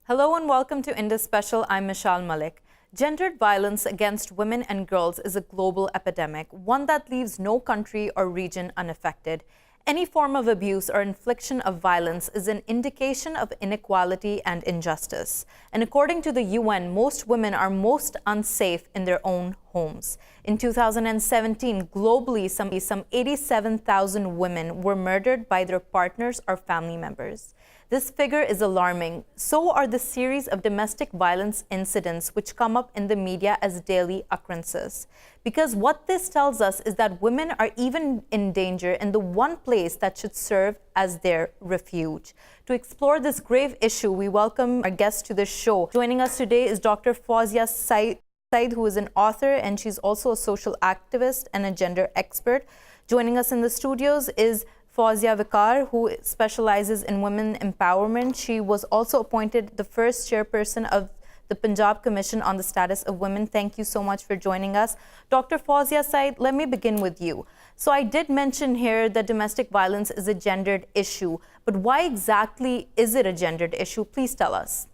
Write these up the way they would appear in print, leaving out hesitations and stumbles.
Hello and welcome to Indus Special. I'm Meshal Malik. Gendered violence against women and girls is a global epidemic, one that leaves no country or region unaffected. Any form of abuse or infliction of violence is an indication of inequality and injustice. And according to the UN, most women are most unsafe in their own homes. In 2017, globally, some 87,000 women were murdered by their partners or family members. This figure is alarming. So are the series of domestic violence incidents which come up in the media as daily occurrences. Because what this tells us is that women are even in danger in the one place that should serve as their refuge. To explore this grave issue, we welcome our guest to the show. Joining us today is Dr. Fouzia Saeed, who is an author, and she's also a social activist and a gender expert. Joining us in the studios is Fauzia Viqar, who specializes in women empowerment. She was also appointed the first chairperson of the Punjab Commission on the Status of Women. Thank you so much for joining us. Dr. Fouzia Saeed, let me begin with you. So I did mention here that domestic violence is a gendered issue, but why exactly is it a gendered issue? Please tell us.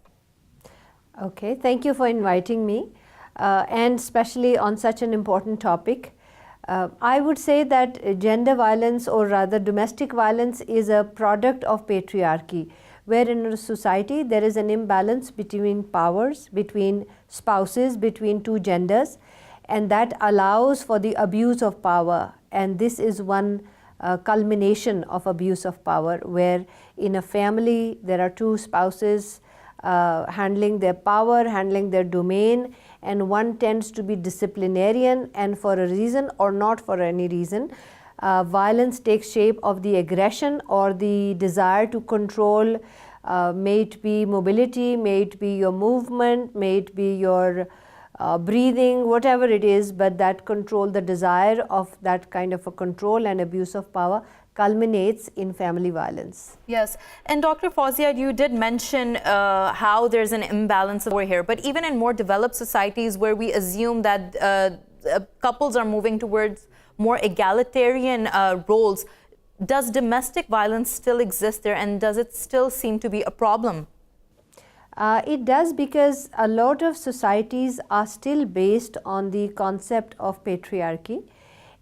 Okay, thank you for inviting me, and especially on such an important topic. I would say that gender violence, or rather domestic violence, is a product of patriarchy, where in a society there is an imbalance between powers, between spouses, between two genders, and that allows for the abuse of power. And this is one culmination of abuse of power, where in a family there are two spouses handling their power, handling their domain, and one tends to be disciplinarian, and for a reason or not for any reason, violence takes shape of the aggression or the desire to control, may it be mobility, may it be your movement, may it be your breathing, whatever it is, but that control, the desire of that kind of a control and abuse of power culminates in family violence. Yes, and Dr. Fouzia, you did mention how there's an imbalance of power here, but even in more developed societies where we assume that couples are moving towards more egalitarian roles, does domestic violence still exist there, and does it still seem to be a problem? It does, because a lot of societies are still based on the concept of patriarchy.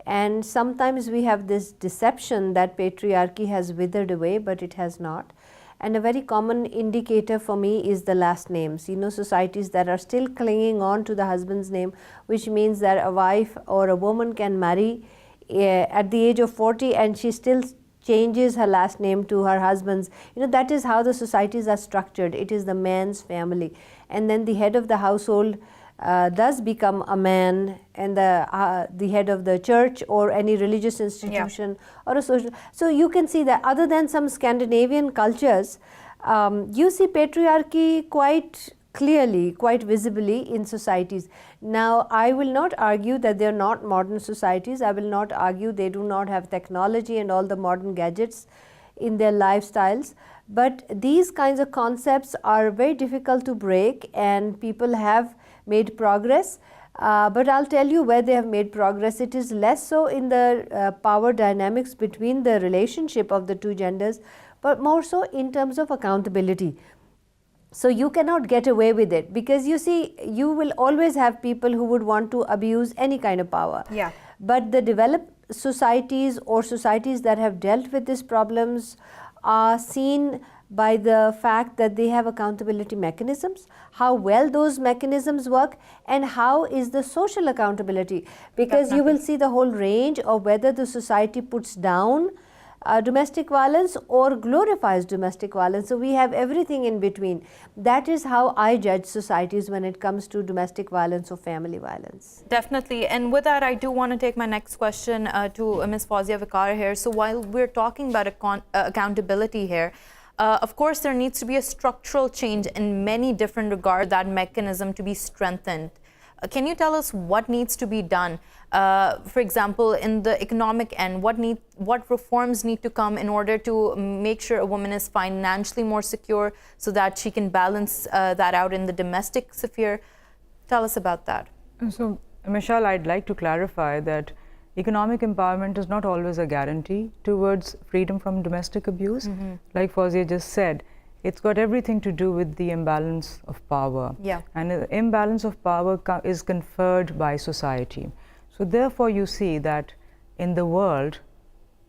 And sometimes we have this deception that patriarchy has withered away, but it has not. And a very common indicator for me is the last names. You know, societies that are still clinging on to the husband's name, which means that a wife or a woman can marry at the age of 40 and she still changes her last name to her husband's. You know, that is how the societies are structured. It is the man's family. And then the head of the household does become a man, and the head of the church or any religious institution, or a social. So you can see that other than some Scandinavian cultures, you see patriarchy quite clearly, quite visibly in societies. Now, I will not argue that they are not modern societies. I will not argue they do not have technology and all the modern gadgets in their lifestyles. But these kinds of concepts are very difficult to break, and people have made progress, but I'll tell you where they have made progress. It is less so in the power dynamics between the relationship of the two genders, but more so in terms of accountability. So you cannot get away with it, because you see, you will always have people who would want to abuse any kind of power. Yeah. But the developed societies, or societies that have dealt with these problems, are seen by the fact that they have accountability mechanisms, how well those mechanisms work, and how is the social accountability. Because you will see the whole range of whether the society puts down domestic violence or glorifies domestic violence. So we have everything in between. That is how I judge societies when it comes to domestic violence or family violence. Definitely. And with that, I do want to take my next question to Ms. Fauzia Viqar here. So while we're talking about accountability here, of course, there needs to be a structural change in many different regards, that mechanism to be strengthened. Can you tell us what needs to be done? For example, in the economic end, what reforms need to come in order to make sure a woman is financially more secure so that she can balance that out in the domestic sphere? Tell us about that. So, Meshal, I'd like to clarify that economic empowerment is not always a guarantee towards freedom from domestic abuse. Like Fauzia just said, it's got everything to do with the imbalance of power. Yeah. And the imbalance of power is conferred by society. So therefore you see that in the world,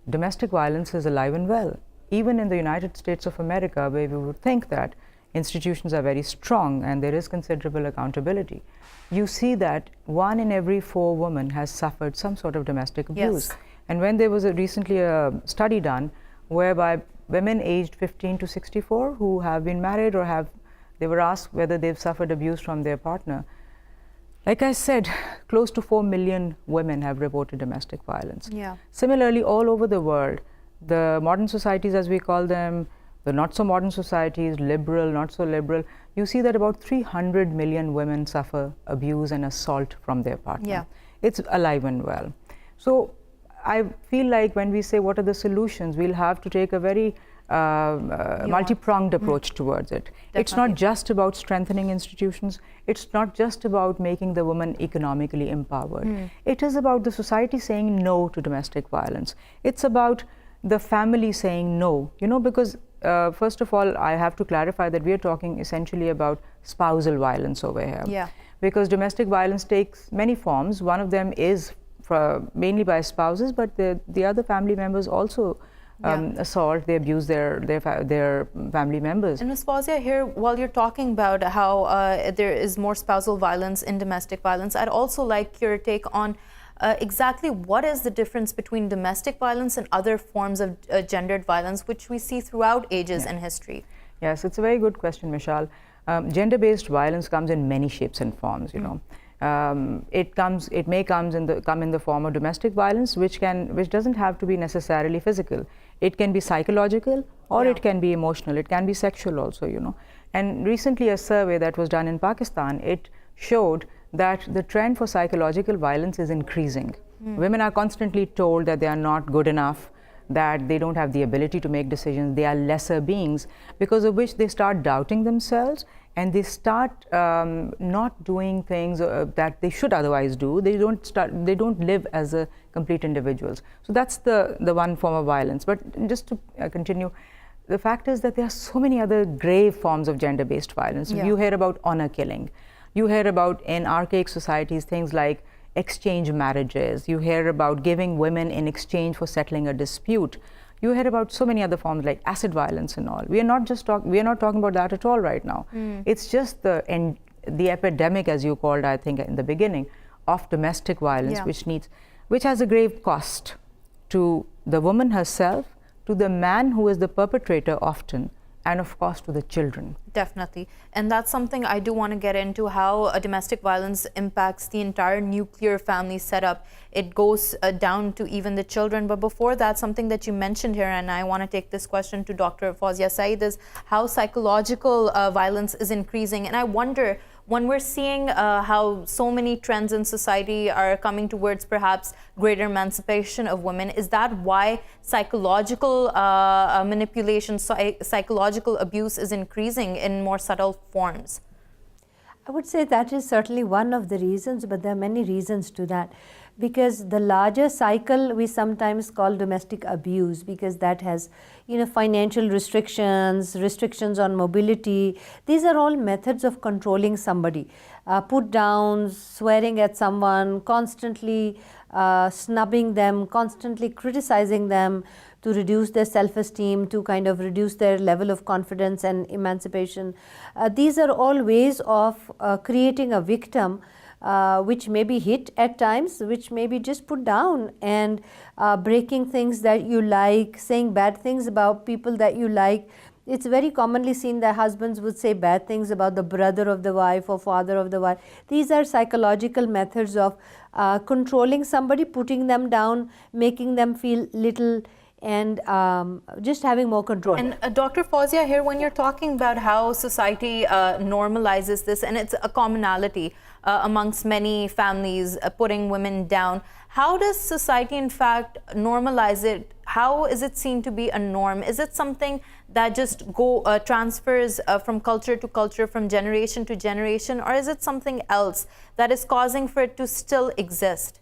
domestic violence is alive and well. Even in the United States of America, where we would think that institutions are very strong and there is considerable accountability, you see that 1 in every 4 women has suffered some sort of domestic abuse. Yes. And when there was recently a study done whereby women aged 15 to 64 who have been married or they were asked whether they've suffered abuse from their partner. Like I said, close to 4 million women have reported domestic violence. Yeah. Similarly, all over the world, the modern societies, as we call them, the not so modern societies, liberal, not so liberal, you see that about 300 million women suffer abuse and assault from their partner. Yeah. It's alive and well. So I feel like when we say what are the solutions, we'll have to take a very multi-pronged approach towards it. Definitely. It's not just about strengthening institutions. It's not just about making the woman economically empowered. It is about the society saying no to domestic violence. It's about the family saying no, because first of all, I have to clarify that we are talking essentially about spousal violence over here. Yeah. Because domestic violence takes many forms. One of them is mainly by spouses, but the other family members also assault, they abuse their family members. And Ms. Fouzia, here, while you're talking about how there is more spousal violence in domestic violence, I'd also like your take on exactly what is the difference between domestic violence and other forms of gendered violence, which we see throughout ages and history. Yes, it's a very good question, Meshal. Gender-based violence comes in many shapes and forms, It may come in the form of domestic violence, which doesn't have to be necessarily physical. It can be psychological or it can be emotional. It can be sexual also, And recently a survey that was done in Pakistan, it showed that the trend for psychological violence is increasing. Women are constantly told that they are not good enough, that they don't have the ability to make decisions, they are lesser beings, because of which they start doubting themselves and they start not doing things that they should otherwise do. They don't live as a complete individuals. So that's the one form of violence. But just to continue, the fact is that there are so many other grave forms of gender-based violence. Yeah. You hear about honor killing. You hear about, in archaic societies, things like exchange marriages. You hear about giving women in exchange for settling a dispute. You hear about so many other forms like acid violence and all. We are not talking about that at all right now. It's just the epidemic, as you called, I think, in the beginning, of domestic violence, which has a grave cost to the woman herself, to the man who is the perpetrator often, and of course to the children. Definitely. And that's something I do want to get into, how domestic violence impacts the entire nuclear family setup. It goes down to even the children. But before that, something that you mentioned here, and I want to take this question to Dr. Fouzia Saeed, is how psychological violence is increasing. And I wonder, when we're seeing how so many trends in society are coming towards perhaps greater emancipation of women, is that why psychological manipulation, psychological abuse is increasing in more subtle forms? I would say that is certainly one of the reasons, but there are many reasons to that. Because the larger cycle we sometimes call domestic abuse, because that has, financial restrictions on mobility. These are all methods of controlling somebody. Put downs, swearing at someone, constantly snubbing them, constantly criticizing them to reduce their self-esteem, to kind of reduce their level of confidence and emancipation. These are all ways of creating a victim which may be hit at times, which may be just put down, and breaking things that you like, saying bad things about people that you like. It's very commonly seen that husbands would say bad things about the brother of the wife or father of the wife. These are psychological methods of controlling somebody, putting them down, making them feel little, and just having more control. And Dr. Fouzia, here, when you're talking about how society normalizes this, and it's a commonality amongst many families, putting women down, how does society in fact normalize it? How is it seen to be a norm? Is it something that just transfers from culture to culture, from generation to generation, or is it something else that is causing for it to still exist?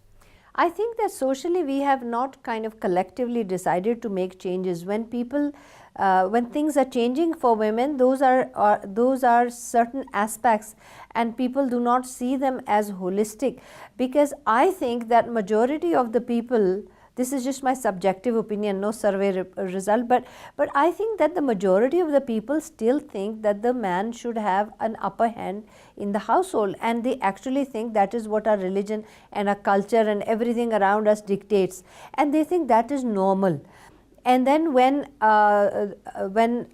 I think that socially we have not kind of collectively decided to make changes. When people, when things are changing for women, those are certain aspects, and people do not see them as holistic, because I think that majority of the people, this is just my subjective opinion, no survey result, but I think that the majority of the people still think that the man should have an upper hand in the household, and they actually think that is what our religion and our culture and everything around us dictates, and they think that is normal. And then when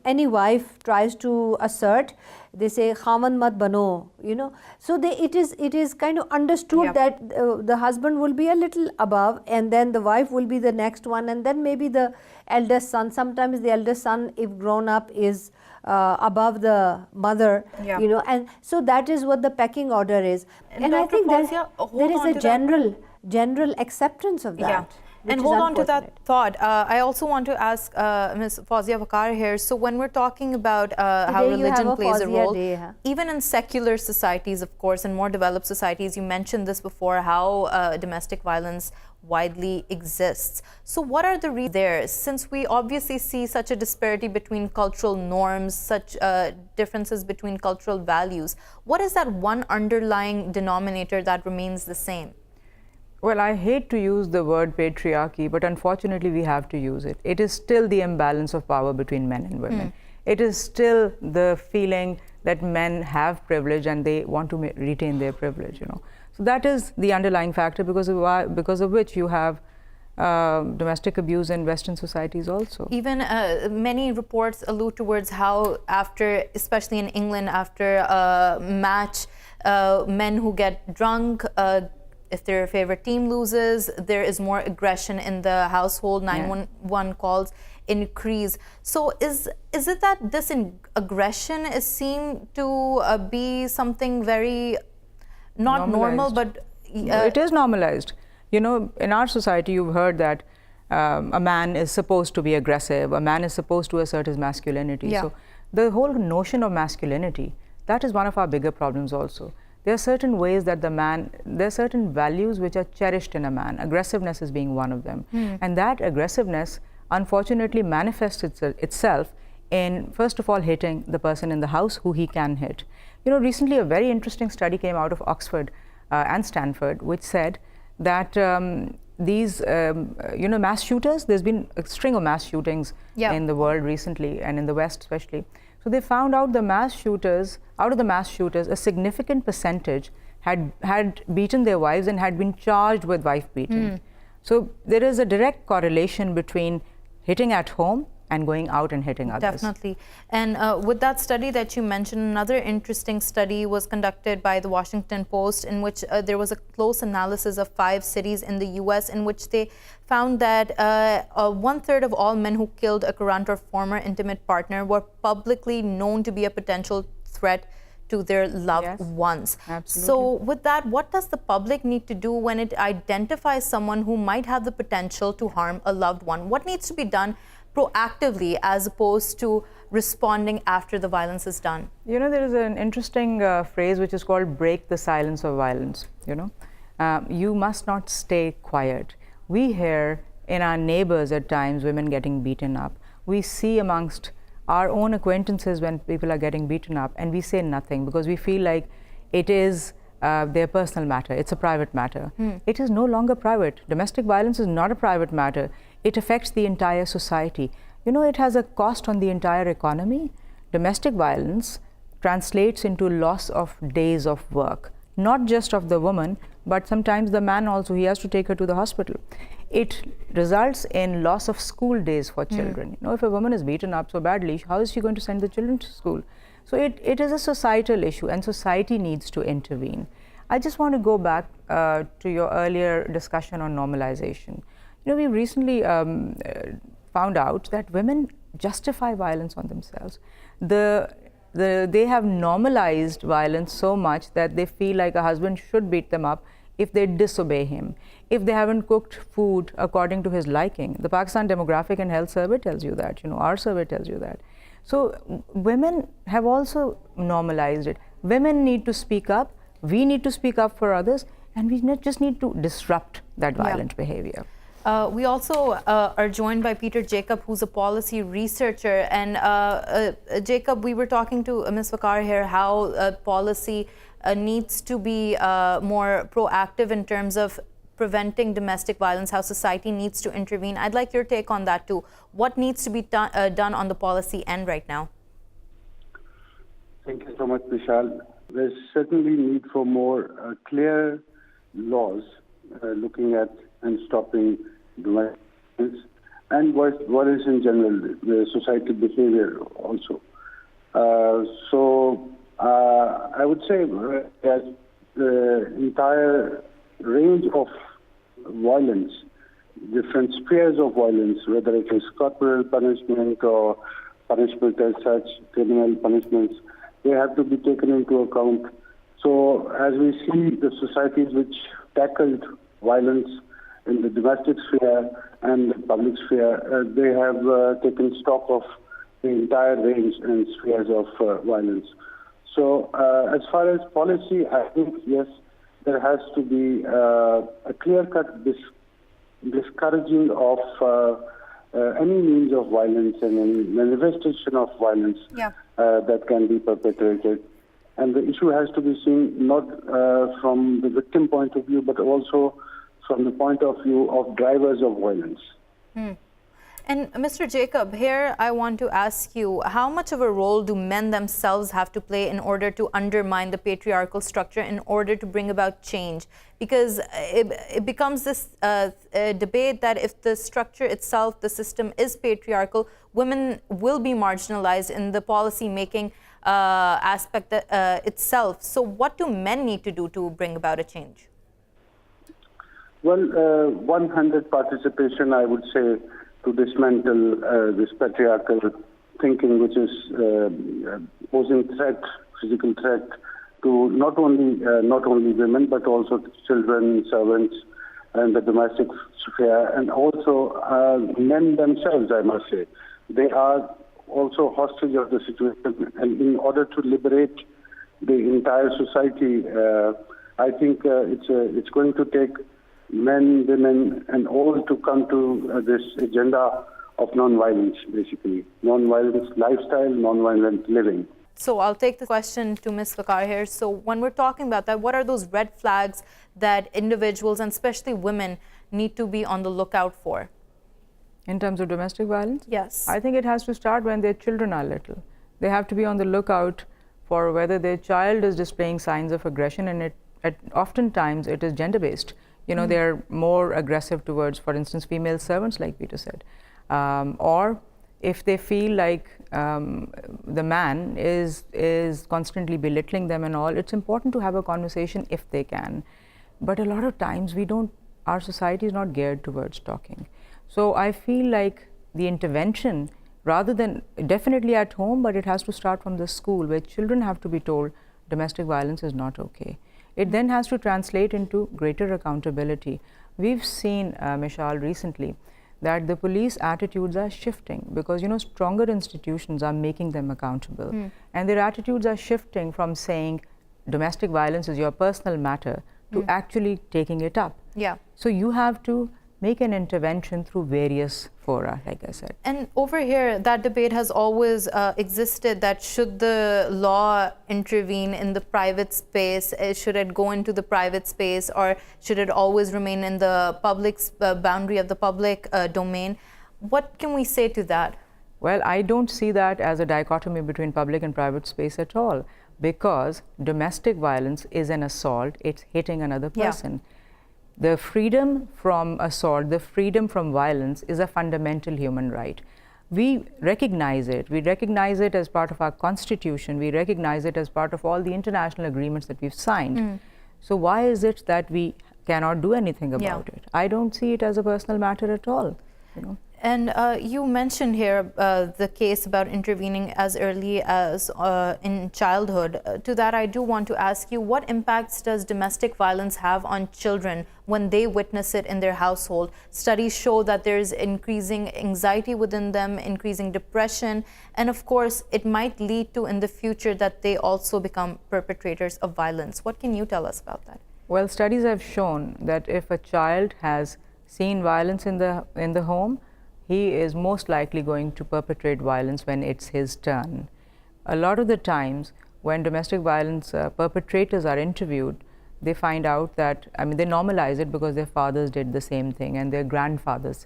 any wife tries to assert, they say khaman mat bano, you know, so it is kind of understood that the husband will be a little above, and then the wife will be the next one, and then maybe the eldest son, sometimes the eldest son, if grown up, is above the mother, you know, and so that is what the pecking order is. And I think there is a general acceptance of that. And hold on to that thought. I also want to ask Ms. Fauzia Viqar here. So when we're talking about how religion plays a role, even in secular societies, of course, in more developed societies, you mentioned this before, how domestic violence widely exists. So what are the reasons there? Since we obviously see such a disparity between cultural norms, such differences between cultural values, what is that one underlying denominator that remains the same? Well, I hate to use the word patriarchy, but unfortunately we have to use it. It is still the imbalance of power between men and women. It is still the feeling that men have privilege and they want to retain their privilege, you know. So that is the underlying factor, because of which you have domestic abuse in Western societies also. Even many reports allude towards how after, especially in England, after a match, men who get drunk, if their favorite team loses, there is more aggression in the household. 911 calls increase. So is it that this aggression is seen to be something very not normal, but it is normalized. You know, in our society, you've heard that a man is supposed to be aggressive, a man is supposed to assert his masculinity. So the whole notion of masculinity, that is one of our bigger problems also. There are certain ways that there are certain values which are cherished in a man. Aggressiveness is being one of them. And that aggressiveness, unfortunately, manifests itself in, first of all, hitting the person in the house who he can hit. You know, recently a very interesting study came out of Oxford and Stanford, which said that these, you know, mass shooters, there's been a string of mass shootings in the world recently, and in the West especially. So they found out out of the mass shooters, a significant percentage had beaten their wives and had been charged with wife beating. So there is a direct correlation between hitting at home and going out and hitting others. Definitely. And with that study that you mentioned, another interesting study was conducted by the Washington Post, in which there was a close analysis of 5 cities in the US, in which they found that 1/3 of all men who killed a current or former intimate partner were publicly known to be a potential threat to their loved ones. Absolutely. So with that, what does the public need to do when it identifies someone who might have the potential to harm a loved one? What needs to be done proactively as opposed to responding after the violence is done? You know, there is an interesting phrase which is called break the silence of violence. You know, you must not stay quiet. We hear in our neighbors at times women getting beaten up. We see amongst our own acquaintances when people are getting beaten up, and we say nothing because we feel like it is their personal matter. It's a private matter. It is no longer private. Domestic violence is not a private matter. It affects the entire society. You know, it has a cost on the entire economy. Domestic violence translates into loss of days of work, not just of the woman, but sometimes the man also. He has to take her to the hospital. It results in loss of school days for children. You know, if a woman is beaten up so badly, how is she going to send the children to school? So it is a societal issue, and society needs to intervene. I just want to go back to your earlier discussion on normalization. You know, we recently found out that women justify violence on themselves. They have normalized violence so much that they feel like a husband should beat them up if they disobey him, if they haven't cooked food according to his liking. The Pakistan Demographic and Health Survey tells you that, you know, our survey tells you that. So women have also normalized it. Women need to speak up, we need to speak up for others, and we just need to disrupt that violent behavior. We also are joined by Peter Jacob, who's a policy researcher. And Jacob, we were talking to Ms. Viqar here how policy needs to be more proactive in terms of preventing domestic violence, how society needs to intervene. I'd like your take on that too. What needs to be done on the policy end right now? Thank you so much, Meshal. There's certainly need for more clear laws looking at and stopping domestic violence and violence in general, the societal behavior also. I would say that the entire range of violence, different spheres of violence, whether it is corporal punishment or punishment as such, criminal punishments, they have to be taken into account. So as we see the societies which tackled violence in the domestic sphere and the public sphere, they have taken stock of the entire range and spheres of violence. So as far as policy, I think, yes, there has to be a clear-cut discouraging of any means of violence and any manifestation of violence that can be perpetrated. And the issue has to be seen not from the victim point of view, but also from the point of view of drivers of violence. And Mr. Jacob, here I want to ask you, how much of a role do men themselves have to play in order to undermine the patriarchal structure, in order to bring about change? Because it becomes this debate that if the structure itself, the system is patriarchal, women will be marginalized in the policy making aspect itself. So what do men need to do to bring about a change? Well, 100 participation, I would say, to dismantle this patriarchal thinking, which is posing physical threat to not only women, but also to children, servants, and the domestic sphere, and also men themselves, I must say. They are also hostage of the situation, and in order to liberate the entire society, I think it's going to take men, women, and all to come to this agenda of non-violence, basically. Non-violence lifestyle, non-violent living. So I'll take the question to Ms. Viqar here. So when we're talking about that, what are those red flags that individuals, and especially women, need to be on the lookout for? In terms of domestic violence? Yes. I think it has to start when their children are little. They have to be on the lookout for whether their child is displaying signs of aggression, and oftentimes it is gender-based. You know, they're more aggressive towards, for instance, female servants, like Peter said. Or if they feel like the man is constantly belittling them and all, it's important to have a conversation if they can. But a lot of times our society is not geared towards talking. So I feel like the intervention, rather than definitely at home, but it has to start from the school, where children have to be told domestic violence is not okay. It then has to translate into greater accountability. We've seen, Meshal, recently that the police attitudes are shifting because, you know, stronger institutions are making them accountable. And their attitudes are shifting from saying domestic violence is your personal matter to actually taking it up. Yeah. So you have to make an intervention through various fora, like I said. And over here, that debate has always existed, that should the law intervene in the private space, should it go into the private space, or should it always remain in the public boundary of the public domain? What can we say to that? Well, I don't see that as a dichotomy between public and private space at all, because domestic violence is an assault, it's hitting another person. The freedom from assault, the freedom from violence is a fundamental human right. We recognize it. We recognize it as part of our constitution. We recognize it as part of all the international agreements that we've signed. So why is it that we cannot do anything about it? I don't see it as a personal matter at all. You know? And you mentioned here the case about intervening as early as in childhood. To that, I do want to ask you, what impacts does domestic violence have on children when they witness it in their household? Studies show that there's increasing anxiety within them, increasing depression, and of course, it might lead to in the future that they also become perpetrators of violence. What can you tell us about that? Well, studies have shown that if a child has seen violence in the home, he is most likely going to perpetrate violence when it's his turn. A lot of the times when domestic violence perpetrators are interviewed, they find out that, I mean, they normalize it because their fathers did the same thing and their grandfathers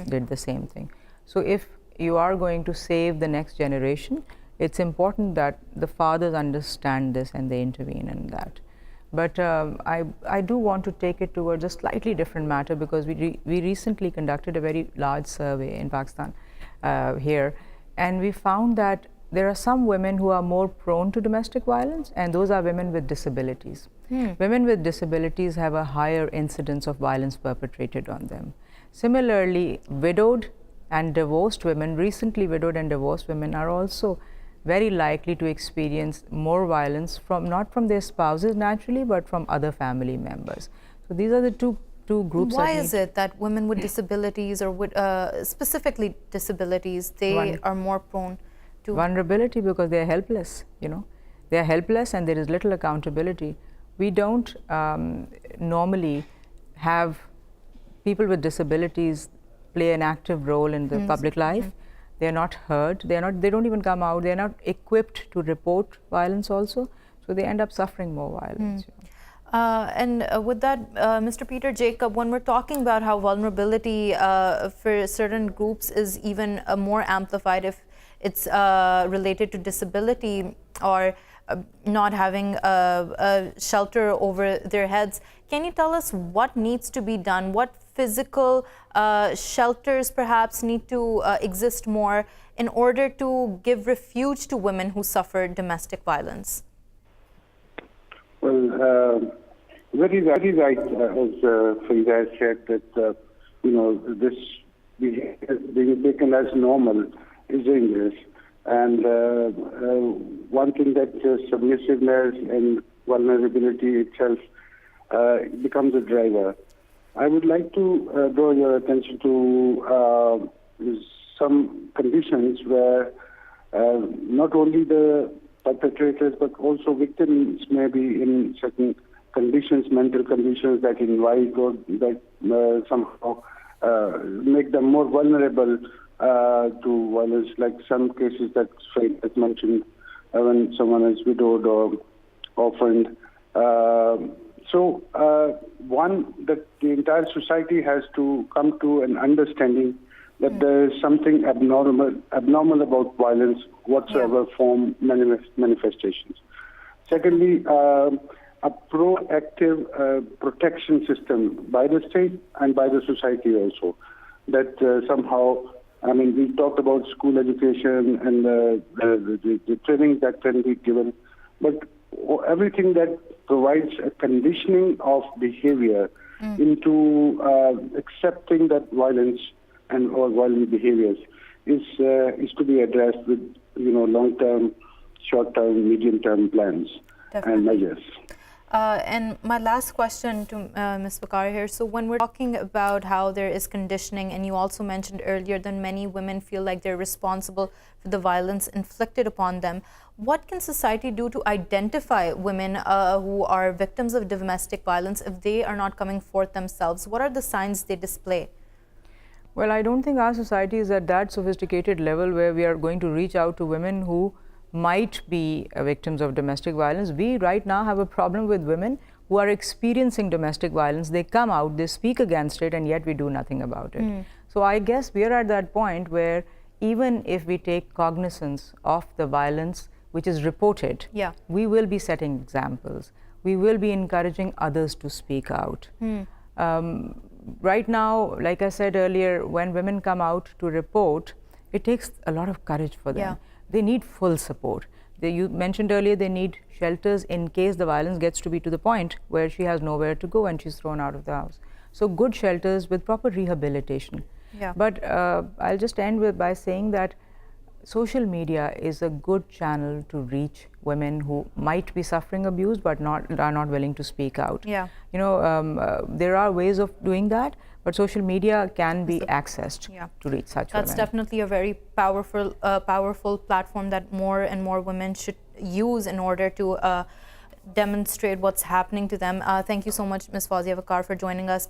did the same thing. So if you are going to save the next generation, it's important that the fathers understand this and they intervene in that. But I do want to take it towards a slightly different matter, because we recently conducted a very large survey in Pakistan here, and we found that there are some women who are more prone to domestic violence, and those are women with disabilities. Women with disabilities have a higher incidence of violence perpetrated on them. Similarly, widowed and divorced women, recently widowed and divorced women, are also very likely to experience more violence from, not from their spouses naturally, but from other family members. So these are the two groups. Why is it that women with disabilities, or with specifically disabilities, they are more prone to vulnerability? Because they are helpless, you know. They are helpless and there is little accountability. We don't normally have people with disabilities play an active role in the public life. They are not heard, they don't even come out, they are not equipped to report violence also, so they end up suffering more violence. And with that, Mr. Peter Jacob, when we're talking about how vulnerability for certain groups is even more amplified if it's related to disability or not having a shelter over their heads, can you tell us what needs to be done? What physical shelters perhaps need to exist more in order to give refuge to women who suffer domestic violence? Well, very right, as Fauzia said, that this being taken as normal is dangerous. And one thing that submissiveness and vulnerability itself becomes a driver. I would like to draw your attention to some conditions where not only the perpetrators but also victims may be in certain conditions, mental conditions that invite or that somehow make them more vulnerable to violence, like some cases that Saeed has mentioned when someone is widowed or orphaned. So one, that the entire society has to come to an understanding that there is something abnormal about violence, whatsoever form manifestations. Secondly, a proactive protection system by the state and by the society also. That somehow, I mean, we talked about school education and the training that can be given, but everything that provides a conditioning of behavior into accepting that violence and or violent behaviors is to be addressed with long-term, short-term, medium-term plans and measures. And my last question to Ms. Viqar here. So when we're talking about how there is conditioning, and you also mentioned earlier that many women feel like they're responsible for the violence inflicted upon them, what can society do to identify women who are victims of domestic violence if they are not coming forth themselves? What are the signs they display? Well, I don't think our society is at that sophisticated level where we are going to reach out to women who might be victims of domestic violence. We right now have a problem with women who are experiencing domestic violence. They come out, they speak against it, and yet we do nothing about it. So I guess we are at that point where even if we take cognizance of the violence which is reported, we will be setting examples. We will be encouraging others to speak out. Right now, like I said earlier, when women come out to report, it takes a lot of courage for them. They need full support. You mentioned earlier they need shelters in case the violence gets to be to the point where she has nowhere to go and she's thrown out of the house. So good shelters with proper rehabilitation. But I'll just end by saying that social media is a good channel to reach women who might be suffering abuse but are not willing to speak out. There are ways of doing that, but social media can be accessed to reach such women. That's definitely a very powerful platform that more and more women should use in order to demonstrate what's happening to them. Thank you so much, Ms. Fauzia Viqar, for joining us,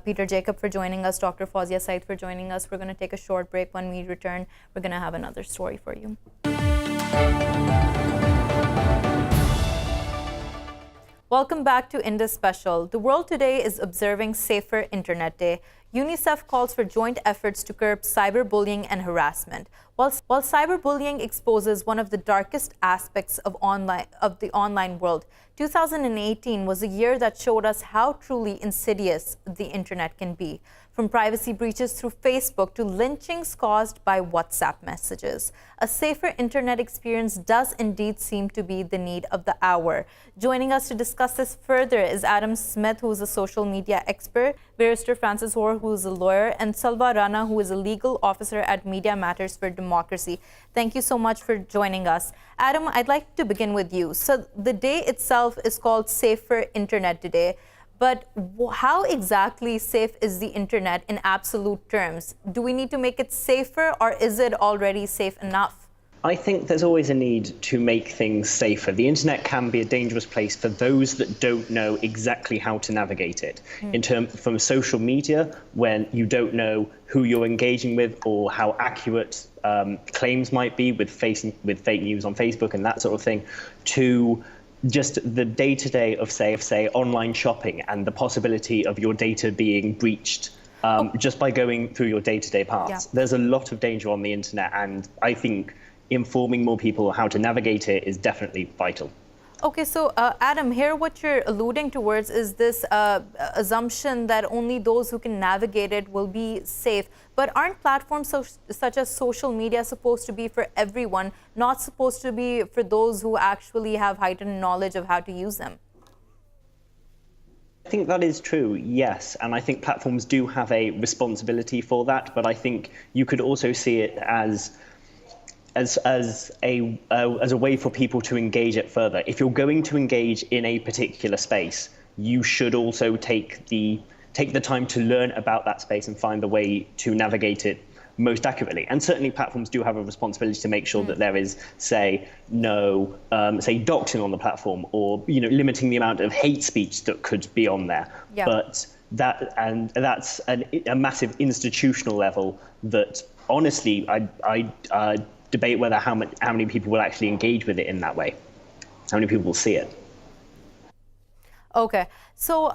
Peter Jacob for joining us, Dr. Fouzia Saeed for joining us. We're going to take a short break. When we return, we're going to have another story for you. Welcome back to Indus Special. The world today is observing Safer Internet Day. UNICEF calls for joint efforts to curb cyberbullying and harassment. While cyberbullying exposes one of the darkest aspects of the online world, 2018 was a year that showed us how truly insidious the internet can be, from privacy breaches through Facebook to lynchings caused by WhatsApp messages. A safer internet experience does indeed seem to be the need of the hour. Joining us to discuss this further is Adam Smith, who is a social media expert, Barrister Francis Hoar, who is a lawyer, and Salwa Rana, who is a legal officer at Media Matters for Democracy. Thank you so much for joining us. Adam, I'd like to begin with you. So the day itself is called Safer Internet Day. But how exactly safe is the internet in absolute terms? Do we need to make it safer, or is it already safe enough? I think there's always a need to make things safer. The internet can be a dangerous place for those that don't know exactly how to navigate it. From social media, when you don't know who you're engaging with or how accurate claims might be with fake news on Facebook and that sort of thing, to just the day-to-day of, say, online shopping and the possibility of your data being breached just by going through your day-to-day paths. Yeah. There's a lot of danger on the internet, and I think informing more people how to navigate it is definitely vital. Okay, so Adam, here what you're alluding towards is this assumption that only those who can navigate it will be safe. But aren't platforms such as social media supposed to be for everyone, not supposed to be for those who actually have heightened knowledge of how to use them? I think that is true, yes. And I think platforms do have a responsibility for that. But I think you could also see it as a way for people to engage it further. If you're going to engage in a particular space, you should also take the time to learn about that space and find the way to navigate it most accurately. And certainly platforms do have a responsibility to make sure that there is, say, no, doxing on the platform, or limiting the amount of hate speech that could be on there. Yeah. But that's a massive institutional level that, honestly, I debate whether how many people will actually engage with it in that way, how many people will see it. Okay, so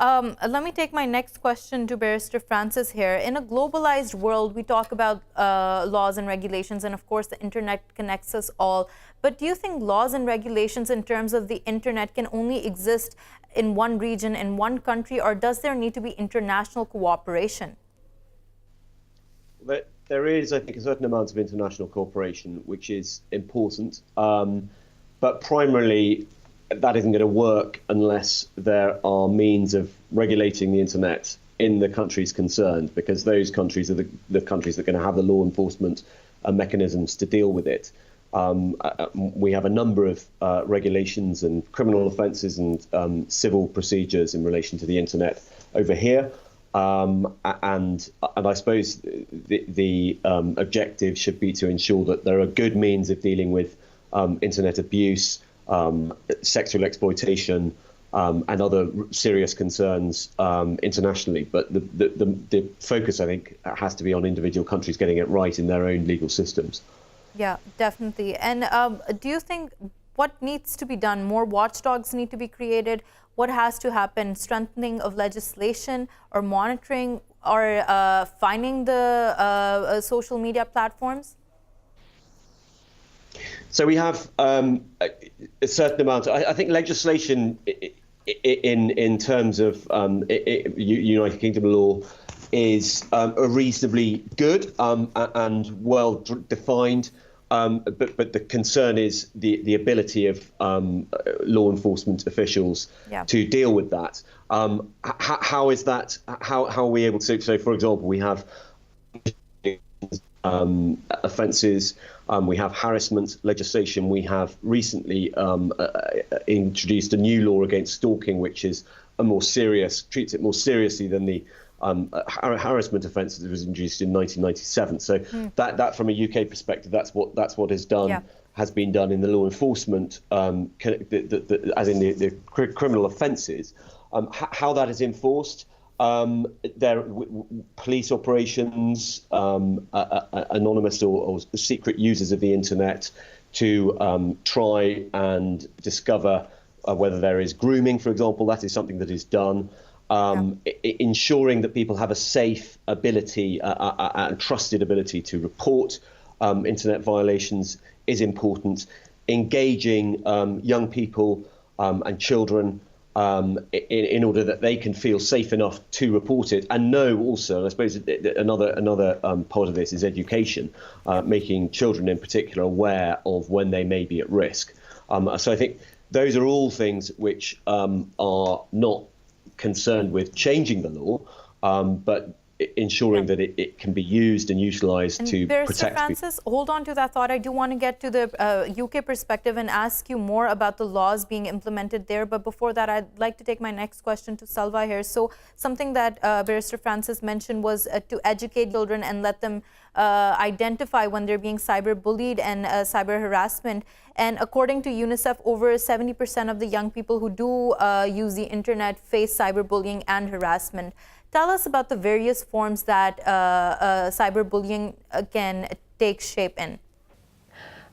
let me take my next question to Barrister Francis here. In a globalized world, we talk about laws and regulations, and of course the internet connects us all. But do you think laws and regulations in terms of the internet can only exist in one region, in one country, or does there need to be international cooperation? There is, I think, a certain amount of international cooperation, which is important. But primarily, that isn't going to work unless there are means of regulating the internet in the countries concerned, because those countries are the countries that are going to have the law enforcement mechanisms to deal with it. We have a number of regulations and criminal offences and civil procedures in relation to the internet over here. And I suppose the objective should be to ensure that there are good means of dealing with internet abuse, sexual exploitation, and other serious concerns internationally. But the focus, I think, has to be on individual countries getting it right in their own legal systems. Yeah, definitely. And do you think what needs to be done? More watchdogs need to be created? What has to happen? Strengthening of legislation, or monitoring, or finding the social media platforms? So we have a certain amount. I think legislation in terms of United Kingdom law is reasonably good and well defined. But the concern is the ability of law enforcement officials to deal with that. How is that? How are we able to? So, for example, we have offences. We have harassment legislation. We have recently introduced a new law against stalking, which is treats it more seriously than the harassment offence that was introduced in 1997. So that from a UK perspective, that's what is done. Yeah. Has been done in the law enforcement, as in the criminal offences. How that is enforced, police operations, anonymous or secret users of the internet to try and discover whether there is grooming, for example. That is something that is done. Ensuring that people have a safe ability and trusted ability to report internet violations is important. Engaging young people and children in order that they can feel safe enough to report it, and know also, and I suppose another part of this is education, making children in particular aware of when they may be at risk. So I think those are all things which are not concerned with changing the law, but ensuring that it can be used and utilised to protect Francis, people. Hold on to that thought. I do want to get to the UK perspective and ask you more about the laws being implemented there. But before that, I'd like to take my next question to Salwa here. So something that Barrister Francis mentioned was to educate children and let them identify when they're being cyberbullied and cyber harassment. And according to UNICEF, over 70% of the young people who do use the internet face cyberbullying and harassment. Tell us about the various forms that cyberbullying can take shape in.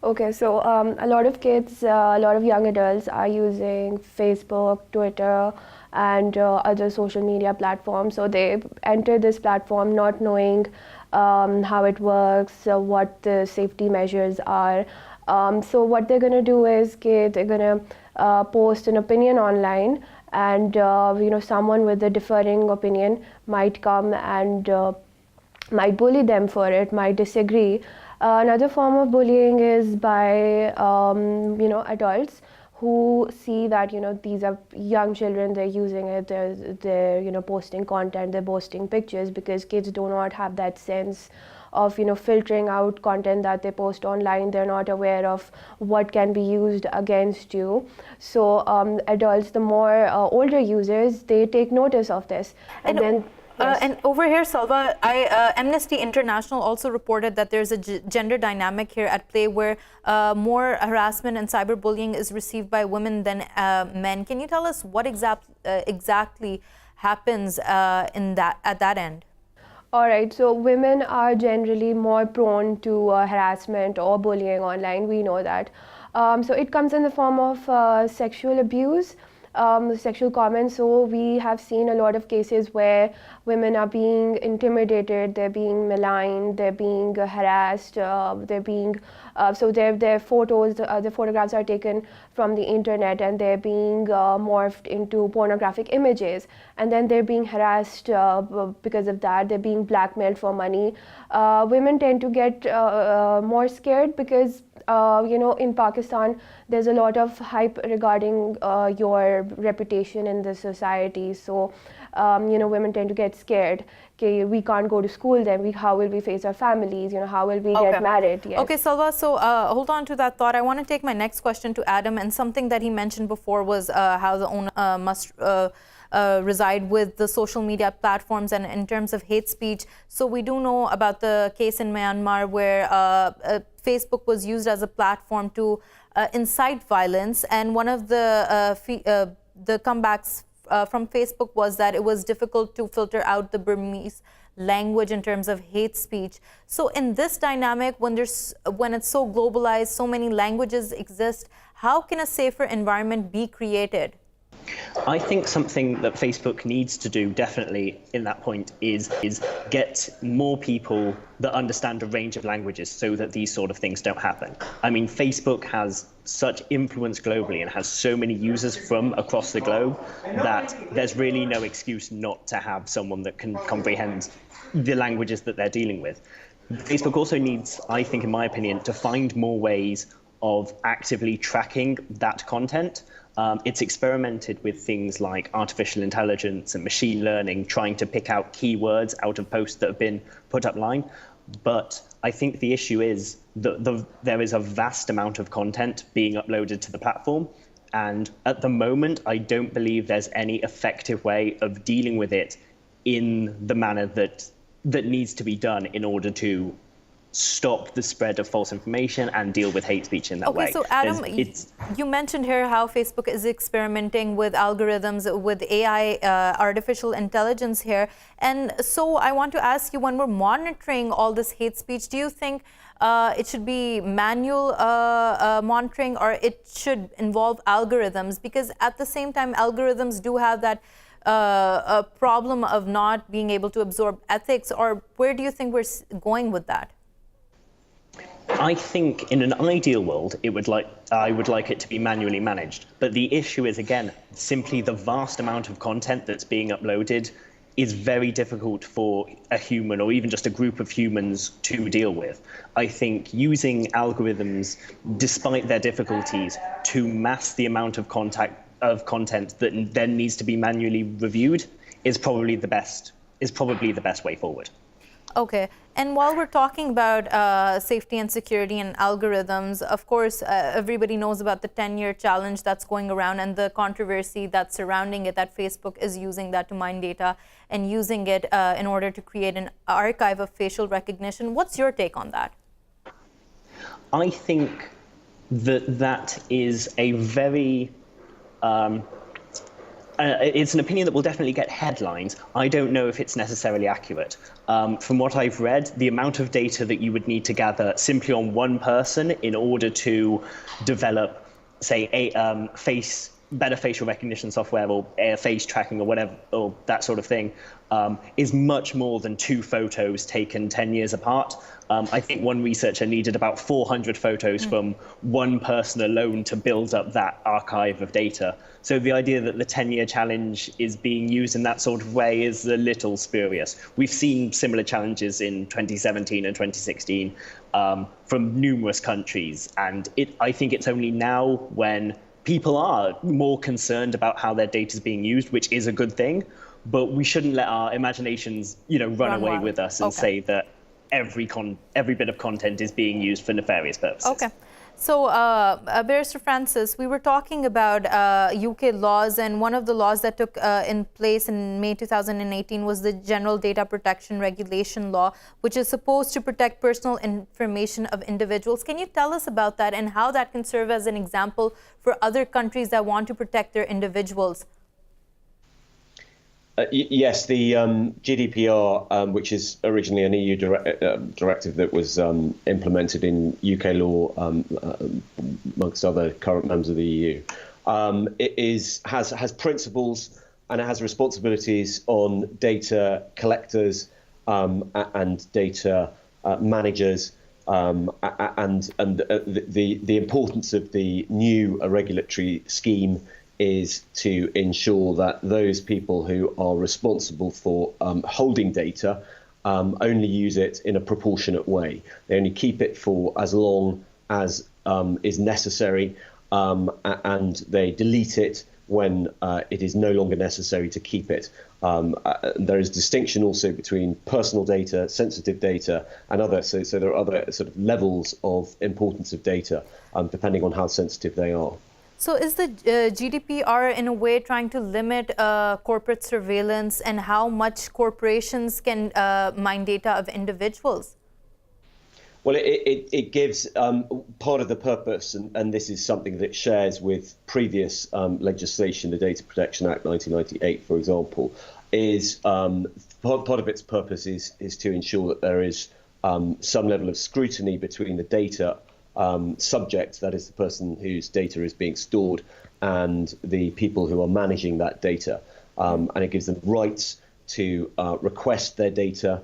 Okay, so a lot of kids, a lot of young adults are using Facebook, Twitter, and other social media platforms. So they enter this platform not knowing how it works, what the safety measures are. So what they're going to do is they're going to post an opinion online, and someone with a differing opinion might come and might bully them for it, might disagree. Another form of bullying is by adults who see that these are young children, they're using it, they're posting content, they're posting pictures, because kids do not have that sense of filtering out content that they post online. They're not aware of what can be used against you. So adults, the more older users, they take notice of this, and then. Yes. And over here, Salwa, Amnesty International also reported that there's a gender dynamic here at play where more harassment and cyberbullying is received by women than men. Can you tell us what exactly happens at that end? All right, so women are generally more prone to harassment or bullying online. We know that. So it comes in the form of sexual abuse. Sexual comments. So we have seen a lot of cases where women are being intimidated, they're being maligned, they're being harassed, they're being so their photos, the photographs are taken from the internet, and they're being morphed into pornographic images, and then they're being harassed because of that. They're being blackmailed for money. Women tend to get more scared because in Pakistan, there's a lot of hype regarding your reputation in the society. So, women tend to get scared. Okay, we can't go to school then. How will we face our families? How will we get married? Yes. Okay, Salwa, so hold on to that thought. I want to take my next question to Adam, and something that he mentioned before was how the owner must reside with the social media platforms and in terms of hate speech. So we do know about the case in Myanmar where Facebook was used as a platform to incite violence, and one of the comebacks from Facebook was that it was difficult to filter out the Burmese language in terms of hate speech. So in this dynamic, when it's so globalized, so many languages exist, how can a safer environment be created? I think something that Facebook needs to do definitely in that point is get more people that understand a range of languages so that these sort of things don't happen. I mean, Facebook has such influence globally and has so many users from across the globe that there's really no excuse not to have someone that can comprehend the languages that they're dealing with. Facebook also needs, I think, in my opinion, to find more ways of actively tracking that content. It's experimented with things like artificial intelligence and machine learning, trying to pick out keywords out of posts that have been put online. But I think the issue is that there is a vast amount of content being uploaded to the platform. And at the moment, I don't believe there's any effective way of dealing with it in the manner that needs to be done in order to stop the spread of false information and deal with hate speech in that way. Okay, so Adam, you mentioned here how Facebook is experimenting with algorithms, with AI, artificial intelligence here. And so I want to ask you, when we're monitoring all this hate speech, do you think it should be manual monitoring, or it should involve algorithms? Because at the same time, algorithms do have that a problem of not being able to absorb ethics. Or where do you think we're going with that? I think in an ideal world, I would like it to be manually managed. But the issue is, again, simply the vast amount of content that's being uploaded is very difficult for a human or even just a group of humans to deal with. I think using algorithms, despite their difficulties, to mask the amount of content that then needs to be manually reviewed is probably the best way forward. Okay, and while we're talking about safety and security and algorithms, of course, everybody knows about the 10-year challenge that's going around and the controversy that's surrounding it, that Facebook is using that to mine data and using it in order to create an archive of facial recognition. What's your take on that? I think that is a very... it's an opinion that will definitely get headlines. I don't know if it's necessarily accurate. From what I've read, the amount of data that you would need to gather simply on one person in order to develop, say, better facial recognition software or face tracking or whatever, or that sort of thing, is much more than 2 photos taken 10 years apart. I think one researcher needed about 400 photos from one person alone to build up that archive of data. So the idea that the 10-year challenge is being used in that sort of way is a little spurious. We've seen similar challenges in 2017 and 2016 from numerous countries. And I think it's only now when people are more concerned about how their data is being used, which is a good thing, but we shouldn't let our imaginations, run away wild with us and say that every bit of content is being used for nefarious purposes. Okay. So, Barrister Francis, we were talking about UK laws, and one of the laws that took in place in May 2018 was the General Data Protection Regulation Law, which is supposed to protect personal information of individuals. Can you tell us about that and how that can serve as an example for other countries that want to protect their individuals? Yes, the GDPR, which is originally an EU directive that was implemented in UK law, amongst other current members of the EU, has principles and it has responsibilities on data collectors and data managers, and the importance of the new regulatory scheme is to ensure that those people who are responsible for holding data only use it in a proportionate way. They only keep it for as long as is necessary, and they delete it when it is no longer necessary to keep it. There is distinction also between personal data, sensitive data, and other. So there are other sort of levels of importance of data, depending on how sensitive they are. So is the GDPR in a way trying to limit corporate surveillance and how much corporations can mine data of individuals? Well, it gives part of the purpose, and this is something that shares with previous legislation, the Data Protection Act 1998, for example, is part of its purpose is to ensure that there is some level of scrutiny between the data subject, that is the person whose data is being stored, and the people who are managing that data. And it gives them rights to request their data.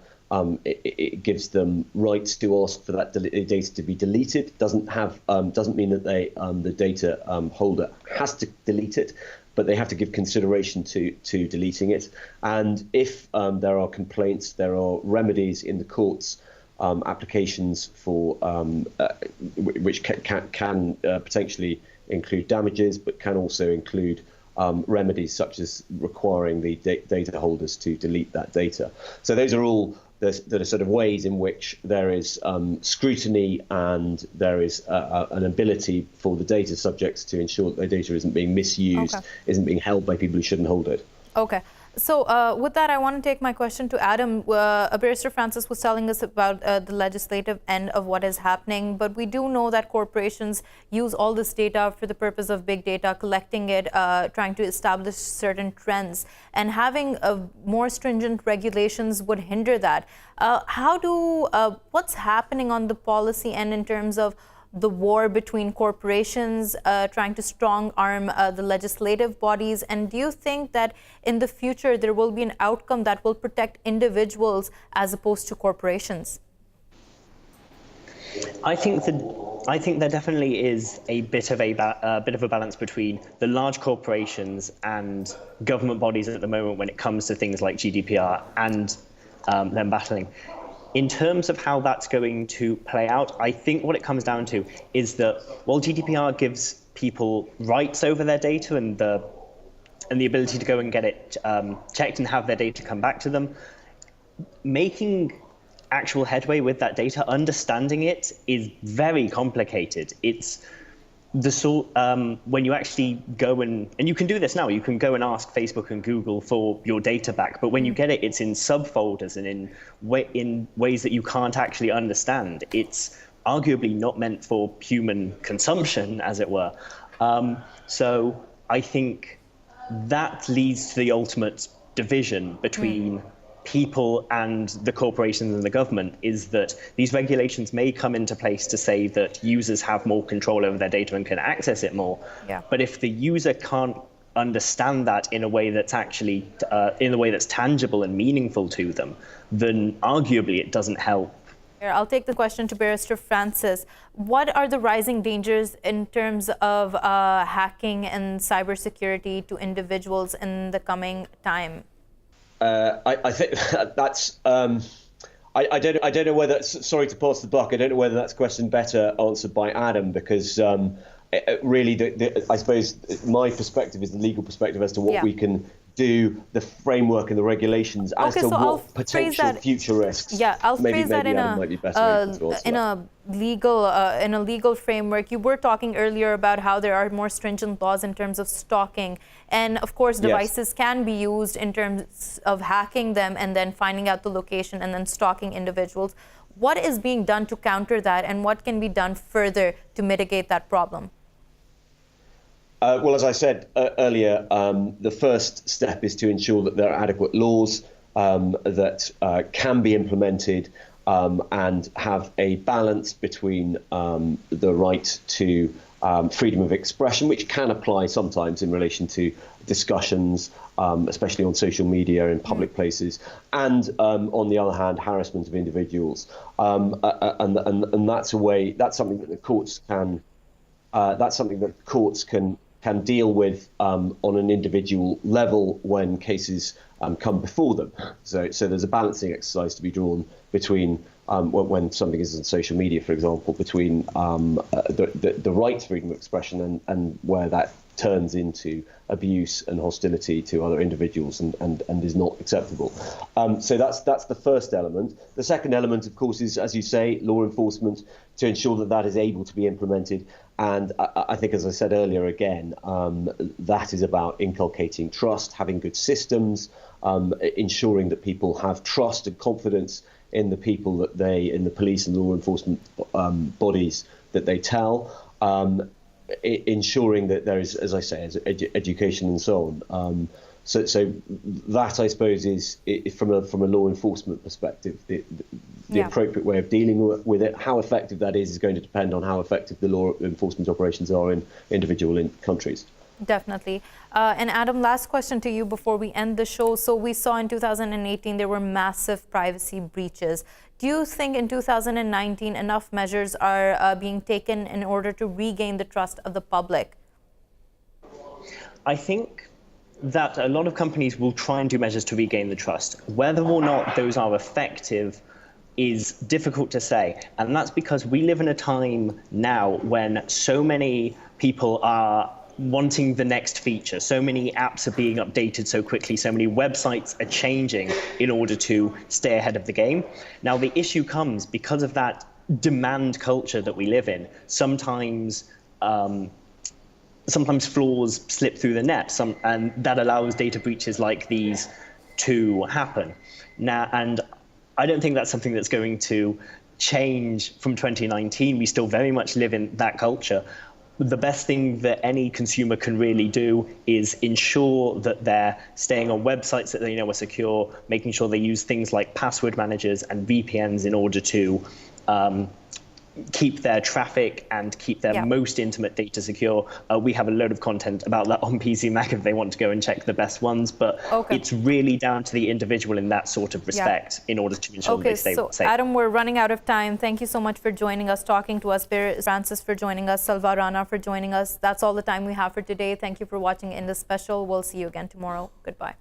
It gives them rights to ask for that data to be deleted. Doesn't mean that the data holder has to delete it, but they have to give consideration to deleting it. And if there are complaints, there are remedies in the courts. Applications for which can potentially include damages, but can also include remedies such as requiring the data holders to delete that data. So those are all the sort of ways in which there is scrutiny and there is an ability for the data subjects to ensure that their data isn't being misused, isn't being held by people who shouldn't hold it. Okay. So with that, I want to take my question to Adam. Barrister Francis was telling us about the legislative end of what is happening, but we do know that corporations use all this data for the purpose of big data, collecting it, trying to establish certain trends, and having more stringent regulations would hinder that. What's happening on the policy end in terms of the war between corporations trying to strong arm the legislative bodies? And do you think that in the future there will be an outcome that will protect individuals as opposed to corporations? I think there definitely is a bit of a balance between the large corporations and government bodies at the moment when it comes to things like GDPR and them battling. In terms of how that's going to play out, I think what it comes down to is that while GDPR gives people rights over their data and the ability to go and get it checked and have their data come back to them, making actual headway with that data, understanding it, is very complicated. It's the sort when you actually go and you can do this now, you can go and ask Facebook and Google for your data back, but when you get it, it's in subfolders and in ways that you can't actually understand. It's arguably not meant for human consumption, as it were. So I think that leads to the ultimate division between people and the corporations and the government, is that these regulations may come into place to say that users have more control over their data and can access it more. Yeah. But if the user can't understand that in a way that's actually in a way that's tangible and meaningful to them, then arguably it doesn't help. I'll take the question to Barrister Francis. What are the rising dangers in terms of hacking and cybersecurity to individuals in the coming time? I think that's. I don't know whether. Sorry to pass the buck. I don't know whether that's a question better answered by Adam, because really, I suppose my perspective is the legal perspective as to what we can do, the framework and the regulations as to what potential future risks. Yeah, I'll phrase that in a legal framework. You were talking earlier about how there are more stringent laws in terms of stalking, and of course devices can be used in terms of hacking them and then finding out the location and then stalking individuals. What is being done to counter that, and what can be done further to mitigate that problem? Well, as I said earlier, the first step is to ensure that there are adequate laws that can be implemented and have a balance between the right to freedom of expression, which can apply sometimes in relation to discussions, especially on social media in public places, and on the other hand, harassment of individuals. And that's a way. That's something that the courts can. That's something that courts can deal with on an individual level when cases come before them. So there's a balancing exercise to be drawn between when something is on social media, for example, between the right to freedom of expression and where that turns into abuse and hostility to other individuals and is not acceptable. So that's the first element. The second element, of course, is, as you say, law enforcement, to ensure that that is able to be implemented. And I think, as I said earlier, again, that is about inculcating trust, having good systems, ensuring that people have trust and confidence in the people that in the police and law enforcement bodies that they tell, ensuring that there is, as I say, education and so on. So that, I suppose, is from a law enforcement perspective, the appropriate way of dealing with it. How effective that is going to depend on how effective the law enforcement operations are in individual countries. Definitely. And Adam, last question to you before we end the show. So we saw in 2018 there were massive privacy breaches. Do you think in 2019 enough measures are being taken in order to regain the trust of the public? I think that a lot of companies will try and do measures to regain the trust. Whether or not those are effective is difficult to say. And that's because we live in a time now when so many people are wanting the next feature. So many apps are being updated so quickly. So many websites are changing in order to stay ahead of the game. Now, the issue comes because of that demand culture that we live in. Sometimes sometimes flaws slip through the net, and that allows data breaches like these to happen. Now, and I don't think that's something that's going to change from 2019. We still very much live in that culture. The best thing that any consumer can really do is ensure that they're staying on websites that they know are secure, making sure they use things like password managers and VPNs in order to keep their traffic and keep their most intimate data secure. We have a load of content about that on PC Mac if they want to go and check the best ones, but it's really down to the individual in that sort of respect in order to ensure they stay safe. Adam, we're running out of time. Thank you so much for joining us, talking to us. Francis for joining us, Salwa Rana for joining us. That's all the time we have for today. Thank you for watching Indus Special. We'll see you again tomorrow. Goodbye.